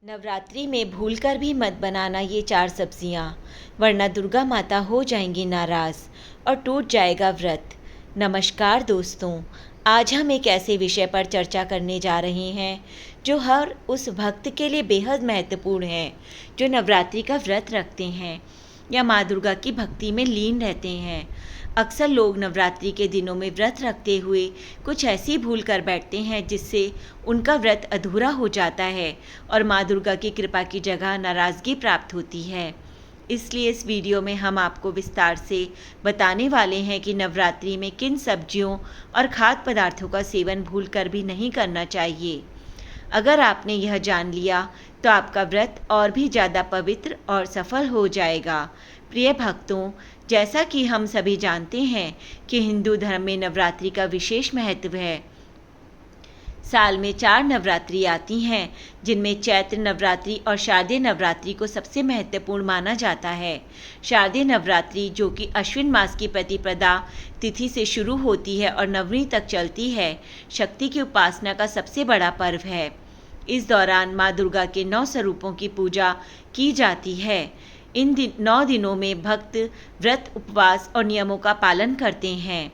नवरात्रि में भूलकर भी मत बनाना ये 4 सब्जियां, वरना दुर्गा माता हो जाएंगी नाराज और टूट जाएगा व्रत। नमस्कार दोस्तों, आज हम एक ऐसे विषय पर चर्चा करने जा रहे हैं जो हर उस भक्त के लिए बेहद महत्वपूर्ण है जो नवरात्रि का व्रत रखते हैं या माँ दुर्गा की भक्ति में लीन रहते हैं। अक्सर लोग नवरात्रि के दिनों में व्रत रखते हुए कुछ ऐसी भूल कर बैठते हैं जिससे उनका व्रत अधूरा हो जाता है और माँ दुर्गा की कृपा की जगह नाराज़गी प्राप्त होती है। इसलिए इस वीडियो में हम आपको विस्तार से बताने वाले हैं कि नवरात्रि में किन सब्जियों और खाद्य पदार्थों का सेवन भूलकर भी नहीं करना चाहिए। अगर आपने यह जान लिया तो आपका व्रत और भी ज़्यादा पवित्र और सफल हो जाएगा। प्रिय भक्तों, जैसा कि हम सभी जानते हैं कि हिंदू धर्म में नवरात्रि का विशेष महत्व है। साल में 4 नवरात्रि आती हैं, जिनमें चैत्र नवरात्रि और शारदीय नवरात्रि को सबसे महत्वपूर्ण माना जाता है। शारदीय नवरात्रि, जो कि अश्विन मास की प्रतिपदा तिथि से शुरू होती है और नवमी तक चलती है, शक्ति की उपासना का सबसे बड़ा पर्व है। इस दौरान माँ दुर्गा के 9 स्वरूपों की पूजा की जाती है। इन 9 दिनों में भक्त व्रत, उपवास और नियमों का पालन करते हैं।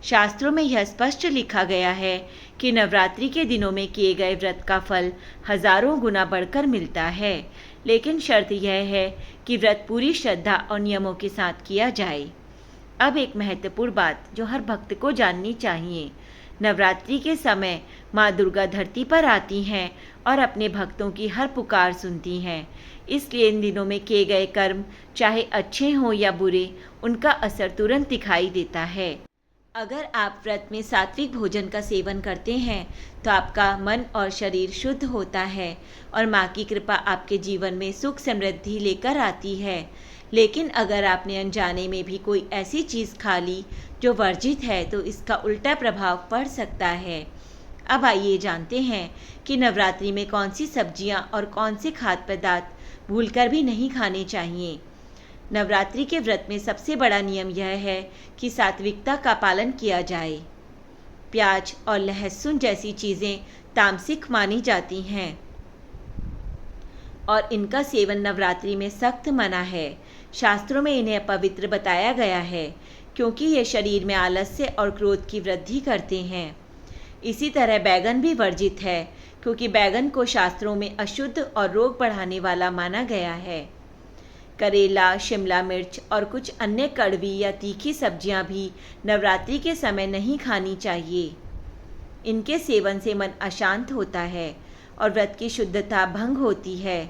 शास्त्रों में यह स्पष्ट लिखा गया है कि नवरात्रि के दिनों में किए गए व्रत का फल हजारों गुना बढ़कर मिलता है, लेकिन शर्त यह है कि व्रत पूरी श्रद्धा और नियमों के साथ किया जाए। अब एक महत्वपूर्ण बात जो हर भक्त को जाननी चाहिए। नवरात्रि के समय माँ दुर्गा धरती पर आती हैं और अपने भक्तों की हर पुकार सुनती हैं। इसलिए इन दिनों में किए गए कर्म, चाहे अच्छे हों या बुरे, उनका असर तुरंत दिखाई देता है। अगर आप व्रत में सात्विक भोजन का सेवन करते हैं तो आपका मन और शरीर शुद्ध होता है और माँ की कृपा आपके जीवन में सुख समृद्धि लेकर आती है। लेकिन अगर आपने अनजाने में भी कोई ऐसी चीज़ खा ली जो वर्जित है तो इसका उल्टा प्रभाव पड़ सकता है। अब आइए जानते हैं कि नवरात्रि में कौन सी सब्जियां और कौन से खाद्य पदार्थ भूलकर भी नहीं खाने चाहिए। नवरात्रि के व्रत में सबसे बड़ा नियम यह है कि सात्विकता का पालन किया जाए। प्याज और लहसुन जैसी चीज़ें तामसिक मानी जाती हैं और इनका सेवन नवरात्रि में सख्त मना है। शास्त्रों में इन्हें अपवित्र बताया गया है क्योंकि ये शरीर में आलस्य और क्रोध की वृद्धि करते हैं। इसी तरह बैगन भी वर्जित है क्योंकि बैगन को शास्त्रों में अशुद्ध और रोग बढ़ाने वाला माना गया है। करेला, शिमला मिर्च और कुछ अन्य कड़वी या तीखी सब्जियां भी नवरात्रि के समय नहीं खानी चाहिए। इनके सेवन से मन अशांत होता है और व्रत की शुद्धता भंग होती है।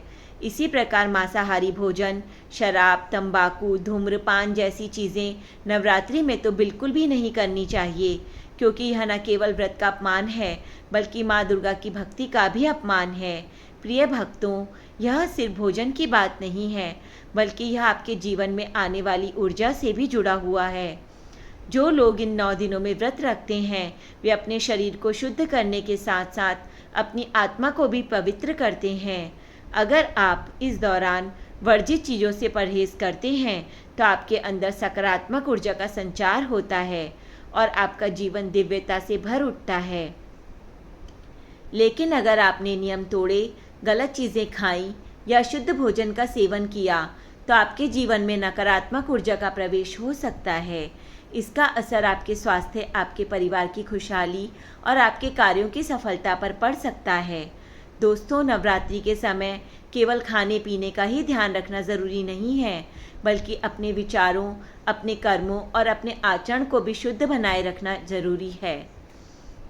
इसी प्रकार मांसाहारी भोजन, शराब, तंबाकू, धूम्रपान जैसी चीज़ें नवरात्रि में तो बिल्कुल भी नहीं करनी चाहिए, क्योंकि यह न केवल व्रत का अपमान है बल्कि माँ दुर्गा की भक्ति का भी अपमान है। प्रिय भक्तों, यह सिर्फ भोजन की बात नहीं है बल्कि यह आपके जीवन में आने वाली ऊर्जा से भी जुड़ा हुआ है। जो लोग इन 9 दिनों में व्रत रखते हैं वे अपने शरीर को शुद्ध करने के साथ साथ अपनी आत्मा को भी पवित्र करते हैं। अगर आप इस दौरान वर्जित चीज़ों से परहेज करते हैं तो आपके अंदर सकारात्मक ऊर्जा का संचार होता है और आपका जीवन दिव्यता से भर उठता है। लेकिन अगर आपने नियम तोड़े, गलत चीज़ें खाई या शुद्ध भोजन का सेवन किया तो आपके जीवन में नकारात्मक ऊर्जा का प्रवेश हो सकता है। इसका असर आपके स्वास्थ्य, आपके परिवार की खुशहाली और आपके कार्यों की सफलता पर पड़ सकता है। दोस्तों, नवरात्रि के समय केवल खाने पीने का ही ध्यान रखना ज़रूरी नहीं है बल्कि अपने विचारों, अपने कर्मों और अपने आचरण को भी शुद्ध बनाए रखना जरूरी है।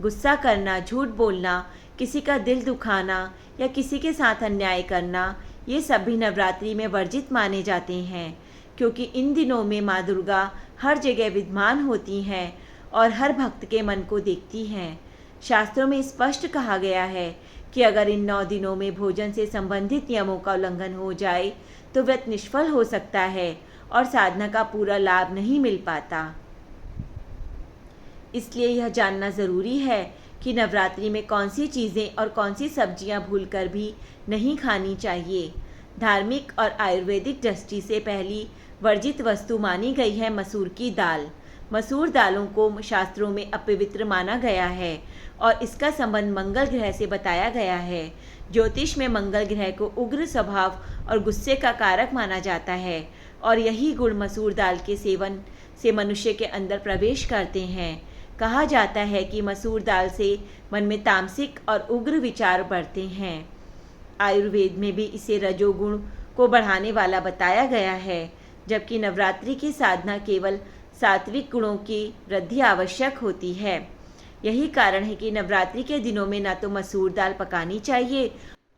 गुस्सा करना, झूठ बोलना, किसी का दिल दुखाना या किसी के साथ अन्याय करना, ये सभी नवरात्रि में वर्जित माने जाते हैं, क्योंकि इन दिनों में माँ दुर्गा हर जगह विद्यमान होती हैं और हर भक्त के मन को देखती हैं। शास्त्रों में स्पष्ट कहा गया है कि अगर इन 9 दिनों में भोजन से संबंधित नियमों का उल्लंघन हो जाए तो व्रत निष्फल हो सकता है और साधना का पूरा लाभ नहीं मिल पाता। इसलिए यह जानना ज़रूरी है कि नवरात्रि में कौन सी चीज़ें और कौन सी सब्जियां भूलकर भी नहीं खानी चाहिए। धार्मिक और आयुर्वेदिक दृष्टि से पहली वर्जित वस्तु मानी गई है मसूर की दाल। मसूर दालों को शास्त्रों में अपवित्र माना गया है और इसका संबंध मंगल ग्रह से बताया गया है। ज्योतिष में मंगल ग्रह को उग्र स्वभाव और गुस्से का कारक माना जाता है और यही गुण मसूर दाल के सेवन से मनुष्य के अंदर प्रवेश करते हैं। कहा जाता है कि मसूर दाल से मन में तामसिक और उग्र विचार बढ़ते हैं। आयुर्वेद में भी इसे रजोगुण को बढ़ाने वाला बताया गया है, जबकि नवरात्रि की साधना केवल सात्विक गुणों की वृद्धि आवश्यक होती है। यही कारण है कि नवरात्रि के दिनों में ना तो मसूर दाल पकानी चाहिए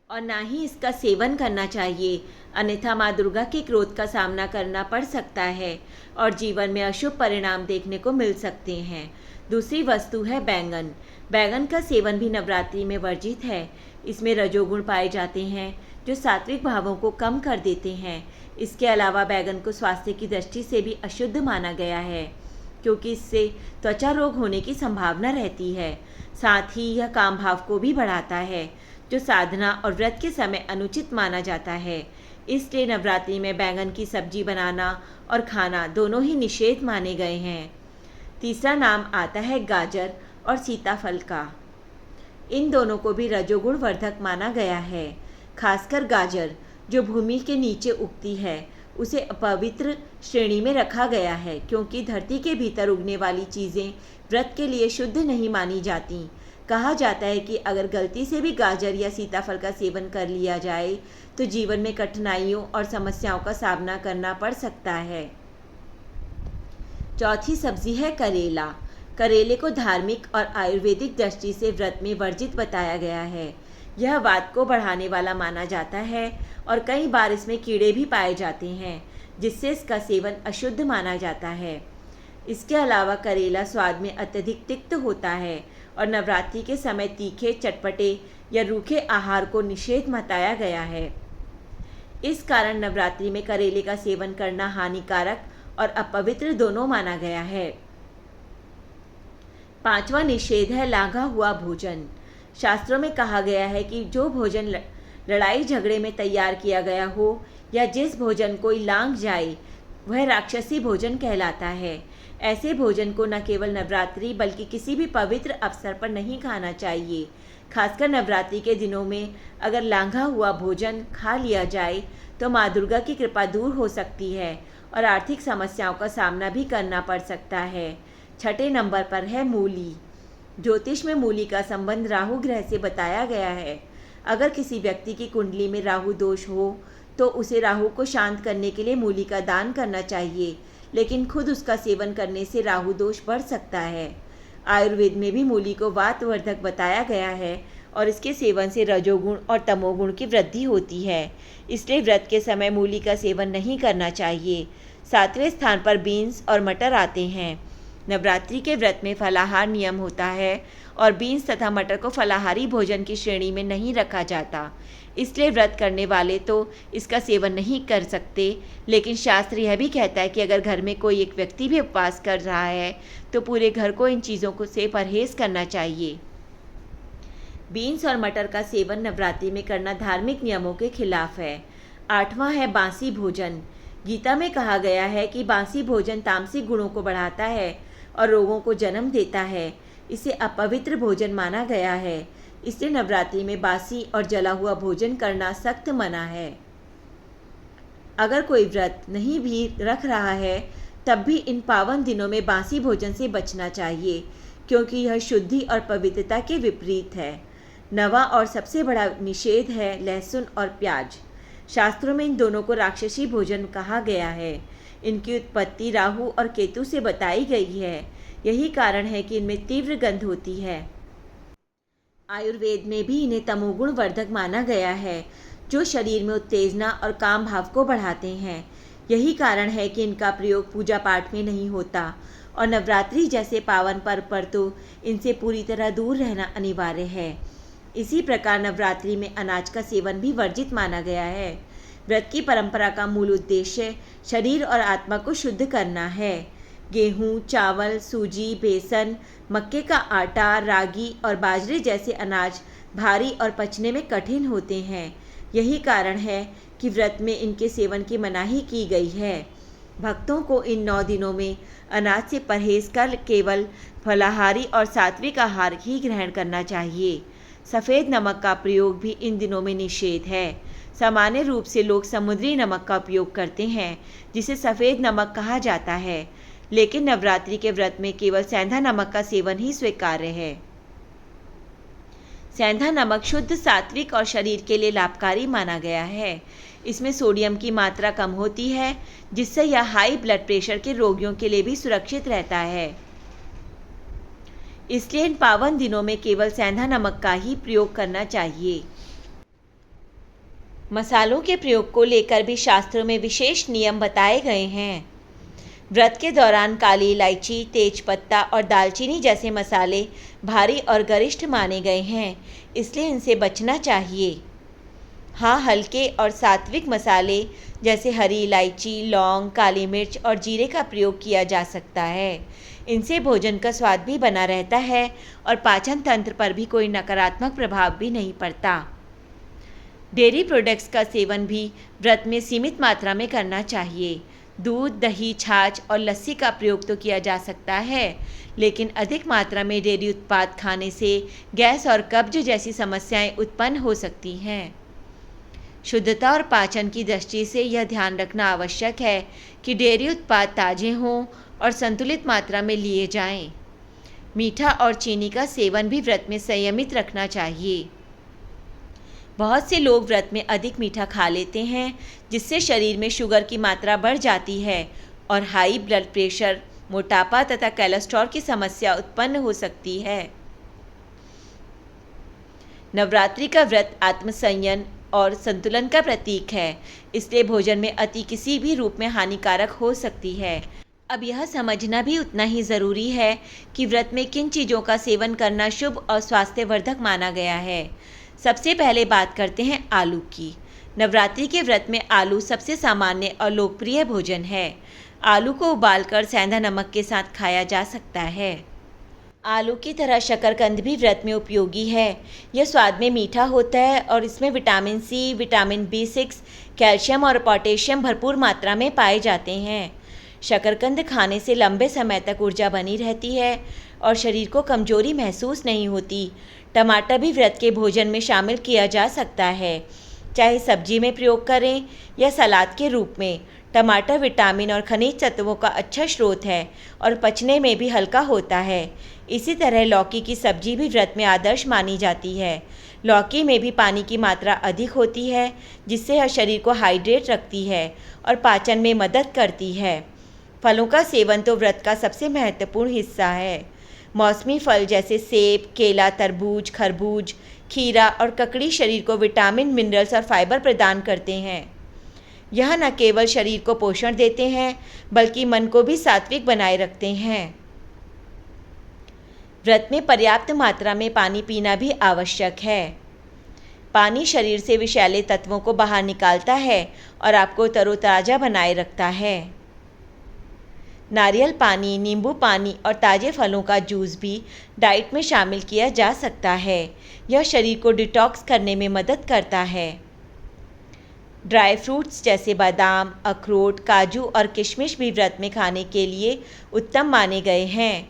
और ना ही इसका सेवन करना चाहिए, अन्यथा माँ दुर्गा के क्रोध का सामना करना पड़ सकता है और जीवन में अशुभ परिणाम देखने को मिल सकते हैं। दूसरी वस्तु है बैंगन। बैंगन का सेवन भी नवरात्रि में वर्जित है। इसमें रजोगुण पाए जाते हैं जो सात्विक भावों को कम कर देते हैं। इसके अलावा बैंगन को स्वास्थ्य की दृष्टि से भी अशुद्ध माना गया है, क्योंकि इससे त्वचा रोग होने की संभावना रहती है। साथ ही यह काम भाव को भी बढ़ाता है, जो साधना और व्रत के समय अनुचित माना जाता है। इसलिए नवरात्रि में बैंगन की सब्जी बनाना और खाना दोनों ही निषेध माने गए हैं। तीसरा नाम आता है गाजर और सीताफल का। इन दोनों को भी रजोगुण वर्धक माना गया है। खासकर गाजर, जो भूमि के नीचे उगती है, उसे अपवित्र श्रेणी में रखा गया है, क्योंकि धरती के भीतर उगने वाली चीज़ें व्रत के लिए शुद्ध नहीं मानी जाती। कहा जाता है कि अगर गलती से भी गाजर या सीताफल का सेवन कर लिया जाए तो जीवन में कठिनाइयों और समस्याओं का सामना करना पड़ सकता है। चौथी सब्जी है करेला। करेले को धार्मिक और आयुर्वेदिक दृष्टि से व्रत में वर्जित बताया गया है। यह वात को बढ़ाने वाला माना जाता है और कई बार इसमें कीड़े भी पाए जाते हैं, जिससे इसका सेवन अशुद्ध माना जाता है। इसके अलावा करेला स्वाद में अत्यधिक तिक्त होता है और नवरात्रि के समय तीखे, चटपटे या रूखे आहार को निषेध बताया गया है। इस कारण नवरात्रि में करेले का सेवन करना हानिकारक और अपवित्र दोनों माना गया है। पांचवा निषेध है लांघा हुआ भोजन। शास्त्रों में कहा गया है कि जो भोजन लड़ाई झगड़े में तैयार किया गया हो या जिस भोजन कोई लांघ जाए, वह राक्षसी भोजन कहलाता है। ऐसे भोजन को न केवल नवरात्रि बल्कि किसी भी पवित्र अवसर पर नहीं खाना चाहिए। खासकर नवरात्रि के दिनों में अगर लांघा हुआ भोजन खा लिया जाए तो माँ दुर्गा की कृपा दूर हो सकती है और आर्थिक समस्याओं का सामना भी करना पड़ सकता है। छठे नंबर पर है मूली। ज्योतिष में मूली का संबंध राहु ग्रह से बताया गया है। अगर किसी व्यक्ति की कुंडली में राहु दोष हो तो उसे राहु को शांत करने के लिए मूली का दान करना चाहिए, लेकिन खुद उसका सेवन करने से राहु दोष बढ़ सकता है। आयुर्वेद में भी मूली को वातवर्धक बताया गया है और इसके सेवन से रजोगुण और तमोगुण की वृद्धि होती है। इसलिए व्रत के समय मूली का सेवन नहीं करना चाहिए। सातवें स्थान पर बीन्स और मटर आते हैं। नवरात्रि के व्रत में फलाहार नियम होता है और बीन्स तथा मटर को फलाहारी भोजन की श्रेणी में नहीं रखा जाता। इसलिए व्रत करने वाले तो इसका सेवन नहीं कर सकते, लेकिन शास्त्र यह भी कहता है कि अगर घर में कोई एक व्यक्ति भी उपवास कर रहा है तो पूरे घर को इन चीज़ों को से परहेज करना चाहिए। बीन्स और मटर का सेवन नवरात्रि में करना धार्मिक नियमों के खिलाफ है। आठवां है बासी भोजन। गीता में कहा गया है कि बासी भोजन तामसिक गुणों को बढ़ाता है और रोगों को जन्म देता है। इसे अपवित्र भोजन माना गया है। इसलिए नवरात्रि में बासी और जला हुआ भोजन करना सख्त मना है। अगर कोई व्रत नहीं भी रख रहा है तब भी इन पावन दिनों में बासी भोजन से बचना चाहिए, क्योंकि यह शुद्धि और पवित्रता के विपरीत है। नवा और सबसे बड़ा निषेध है लहसुन और प्याज। शास्त्रों में इन दोनों को राक्षसी भोजन कहा गया है। इनकी उत्पत्ति राहु और केतु से बताई गई है। यही कारण है कि इनमें तीव्र गंध होती है। आयुर्वेद में भी इन्हें तमोगुण वर्धक माना गया है, जो शरीर में उत्तेजना और काम भाव को बढ़ाते हैं। यही कारण है कि इनका प्रयोग पूजा पाठ में नहीं होता और नवरात्रि जैसे पावन पर्व पर तो इनसे पूरी तरह दूर रहना अनिवार्य है। इसी प्रकार नवरात्रि में अनाज का सेवन भी वर्जित माना गया है। व्रत की परंपरा का मूल उद्देश्य शरीर और आत्मा को शुद्ध करना है। गेहूँ, चावल, सूजी, बेसन, मक्के का आटा, रागी और बाजरे जैसे अनाज भारी और पचने में कठिन होते हैं। यही कारण है कि व्रत में इनके सेवन की मनाही की गई है। भक्तों को इन 9 दिनों में अनाज से परहेज कर केवल फलाहारी और सात्विक आहार ही ग्रहण करना चाहिए। सफ़ेद नमक का प्रयोग भी इन दिनों में निषेध है। सामान्य रूप से लोग समुद्री नमक का उपयोग करते हैं, जिसे सफ़ेद नमक कहा जाता है, लेकिन नवरात्रि के व्रत में केवल सेंधा नमक का सेवन ही स्वीकार्य है। सेंधा नमक शुद्ध, सात्विक और शरीर के लिए लाभकारी माना गया है। इसमें सोडियम की मात्रा कम होती है, जिससे यह हाई ब्लड प्रेशर के रोगियों के लिए भी सुरक्षित रहता है। इसलिए इन पावन दिनों में केवल सेंधा नमक का ही प्रयोग करना चाहिए। मसालों के प्रयोग को लेकर भी शास्त्रों में विशेष नियम बताए गए हैं। व्रत के दौरान काली इलायची, तेजपत्ता और दालचीनी जैसे मसाले भारी और गरिष्ठ माने गए हैं, इसलिए इनसे बचना चाहिए। हाँ, हल्के और सात्विक मसाले जैसे हरी इलायची, लौंग, काली मिर्च और जीरे का प्रयोग किया जा सकता है। इनसे भोजन का स्वाद भी बना रहता है और पाचन तंत्र पर भी कोई नकारात्मक प्रभाव भी नहीं पड़ता। डेयरी प्रोडक्ट्स का सेवन भी व्रत में सीमित मात्रा में करना चाहिए। दूध, दही, छाछ और लस्सी का प्रयोग तो किया जा सकता है, लेकिन अधिक मात्रा में डेयरी उत्पाद खाने से गैस और कब्ज जैसी समस्याएं उत्पन्न हो सकती हैं। शुद्धता और पाचन की दृष्टि से यह ध्यान रखना आवश्यक है कि डेयरी उत्पाद ताज़े हों और संतुलित मात्रा में लिए जाएं। मीठा और चीनी का सेवन भी व्रत में संयमित रखना चाहिए। बहुत से लोग व्रत में अधिक मीठा खा लेते हैं, जिससे शरीर में शुगर की मात्रा बढ़ जाती है और हाई ब्लड प्रेशर, मोटापा तथा कोलेस्ट्रॉल की समस्या उत्पन्न हो सकती है। नवरात्रि का व्रत आत्मसंयम और संतुलन का प्रतीक है, इसलिए भोजन में अति किसी भी रूप में हानिकारक हो सकती है। अब यह समझना भी उतना ही ज़रूरी है कि व्रत में किन चीज़ों का सेवन करना शुभ और स्वास्थ्यवर्धक माना गया है। सबसे पहले बात करते हैं आलू की। नवरात्रि के व्रत में आलू सबसे सामान्य और लोकप्रिय भोजन है। आलू को उबालकर सेंधा नमक के साथ खाया जा सकता है। आलू की तरह शकरकंद भी व्रत में उपयोगी है। यह स्वाद में मीठा होता है और इसमें vitamin C, vitamin B6, calcium और पोटेशियम भरपूर मात्रा में पाए जाते हैं। शकरकंद खाने से लंबे समय तक ऊर्जा बनी रहती है और शरीर को कमजोरी महसूस नहीं होती। टमाटर भी व्रत के भोजन में शामिल किया जा सकता है, चाहे सब्जी में प्रयोग करें या सलाद के रूप में। टमाटर विटामिन और खनिज तत्वों का अच्छा स्रोत है और पचने में भी हल्का होता है। इसी तरह लौकी की सब्जी भी व्रत में आदर्श मानी जाती है। लौकी में भी पानी की मात्रा अधिक होती है, जिससे यह शरीर को हाइड्रेट रखती है और पाचन में मदद करती है। फलों का सेवन तो व्रत का सबसे महत्वपूर्ण हिस्सा है। मौसमी फल जैसे सेब, केला, तरबूज, खरबूज, खीरा और ककड़ी शरीर को विटामिन, मिनरल्स और फाइबर प्रदान करते हैं। यह न केवल शरीर को पोषण देते हैं, बल्कि मन को भी सात्विक बनाए रखते हैं। व्रत में पर्याप्त मात्रा में पानी पीना भी आवश्यक है। पानी शरीर से विषैले तत्वों को बाहर निकालता है और आपको तरोताज़ा बनाए रखता है। नारियल पानी, नींबू पानी और ताज़े फलों का जूस भी डाइट में शामिल किया जा सकता है। यह शरीर को डिटॉक्स करने में मदद करता है। ड्राई फ्रूट्स जैसे बादाम, अखरोट, काजू और किशमिश भी व्रत में खाने के लिए उत्तम माने गए हैं।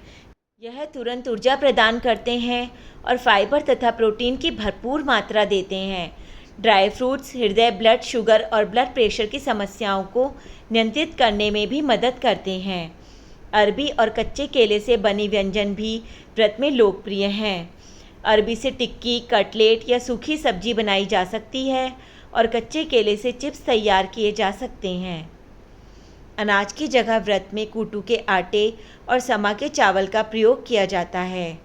यह तुरंत ऊर्जा प्रदान करते हैं और फाइबर तथा प्रोटीन की भरपूर मात्रा देते हैं। ड्राई फ्रूट्स हृदय, ब्लड शुगर और ब्लड प्रेशर की समस्याओं को नियंत्रित करने में भी मदद करते हैं। अरबी और कच्चे केले से बनी व्यंजन भी व्रत में लोकप्रिय हैं। अरबी से टिक्की, कटलेट या सूखी सब्जी बनाई जा सकती है और कच्चे केले से चिप्स तैयार किए जा सकते हैं। अनाज की जगह व्रत में कूटू के आटे और समा के चावल का प्रयोग किया जाता है।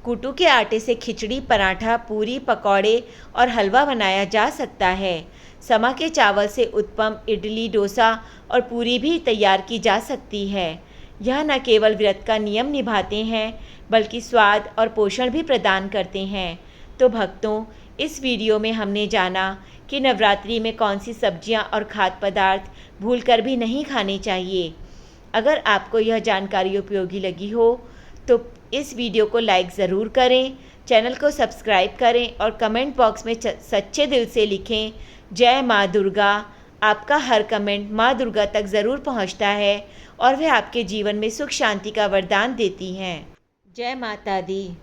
कूटू के आटे से खिचड़ी, पराठा, पूरी, पकौड़े और हलवा बनाया जा सकता है। समा के चावल से उत्पम, इडली, डोसा और पूरी भी तैयार की जा सकती है। यह न केवल व्रत का नियम निभाते हैं, बल्कि स्वाद और पोषण भी प्रदान करते हैं। तो भक्तों, इस वीडियो में हमने जाना कि नवरात्रि में कौन सी सब्जियां और खाद्य पदार्थ भूलकर भी नहीं खाने चाहिए। अगर आपको यह जानकारी उपयोगी लगी हो तो इस वीडियो को लाइक ज़रूर करें, चैनल को सब्सक्राइब करें और कमेंट बॉक्स में सच्चे दिल से लिखें, जय माँ दुर्गा, आपका हर कमेंट माँ दुर्गा तक ज़रूर पहुँचता है और वह आपके जीवन में सुख शांति का वरदान देती हैं। जय माता दी।